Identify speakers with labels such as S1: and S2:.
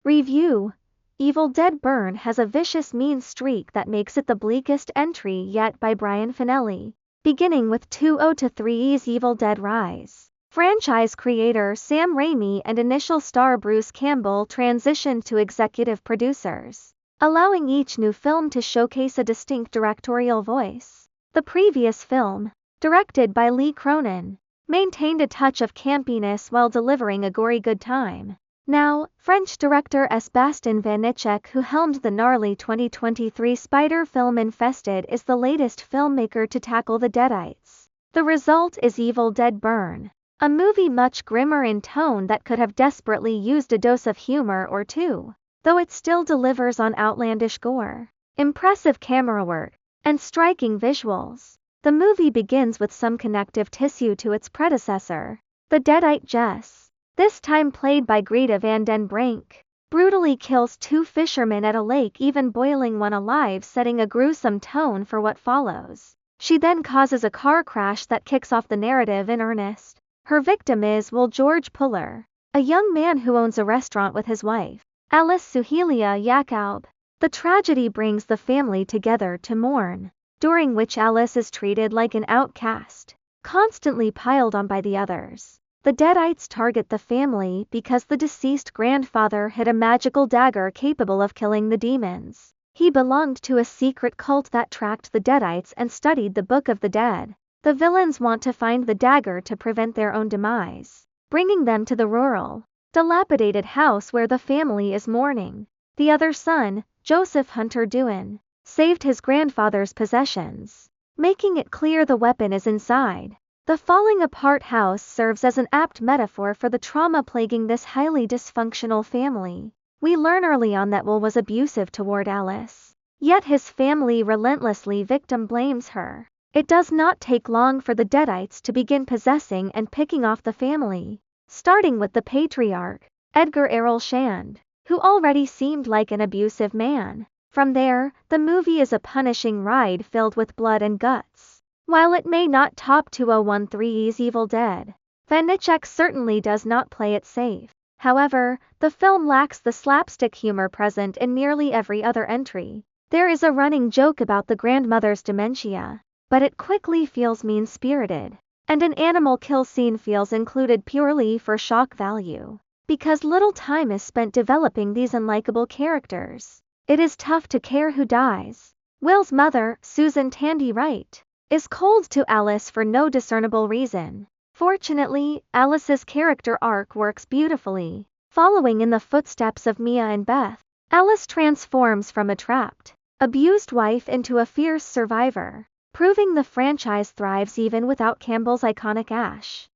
S1: Review: Evil Dead Burn has a vicious mean streak that makes it the bleakest entry yet by Brian Finelli. Beginning with 2-0-3's Evil Dead Rise, franchise creator Sam Raimi and initial star Bruce Campbell transitioned to executive producers, allowing each new film to showcase a distinct directorial voice. The previous film, directed by Lee Cronin, maintained a touch of campiness while delivering a gory good time. Now, French director Sébastien Vanitschek, who helmed the gnarly 2023 spider film Infested, is the latest filmmaker to tackle the Deadites. The result is Evil Dead Burn, a movie much grimmer in tone that could have desperately used a dose of humor or two, though it still delivers on outlandish gore, impressive camera work, and striking visuals. The movie begins with some connective tissue to its predecessor. The Deadite Jess, this time played by Greta Van Den Brink, brutally kills two fishermen at a lake, even boiling one alive, setting a gruesome tone for what follows. She then causes a car crash that kicks off the narrative in earnest. Her victim is George Puller, a young man who owns a restaurant with his wife, Alice Suhelia Yacoub. The tragedy brings the family together to mourn, during which Alice is treated like an outcast, constantly piled on by the others. The Deadites target the family because the deceased grandfather hid a magical dagger capable of killing the demons. He belonged to a secret cult that tracked the Deadites and studied the Book of the Dead. The villains want to find the dagger to prevent their own demise, bringing them to the rural, dilapidated house where the family is mourning. The other son, Joseph Hunter Doohan, saved his grandfather's possessions, making it clear the weapon is inside. The falling apart house serves as an apt metaphor for the trauma plaguing this highly dysfunctional family. We learn early on that Will was abusive toward Alice, yet his family relentlessly victim blames her. It does not take long for the Deadites to begin possessing and picking off the family, starting with the patriarch, Edgar Errol Shand, who already seemed like an abusive man. From there, the movie is a punishing ride filled with blood and guts. While it may not top 2013's Evil Dead, Vanitschek certainly does not play it safe. However, the film lacks the slapstick humor present in nearly every other entry. There is a running joke about the grandmother's dementia, but it quickly feels mean-spirited, and an animal kill scene feels included purely for shock value, because little time is spent developing these unlikable characters. It is tough to care who dies. Will's mother, Susan Tandy Wright, is cold to Alice for no discernible reason. Fortunately, Alice's character arc works beautifully. Following in the footsteps of Mia and Beth, Alice transforms from a trapped, abused wife into a fierce survivor, proving the franchise thrives even without Campbell's iconic Ash.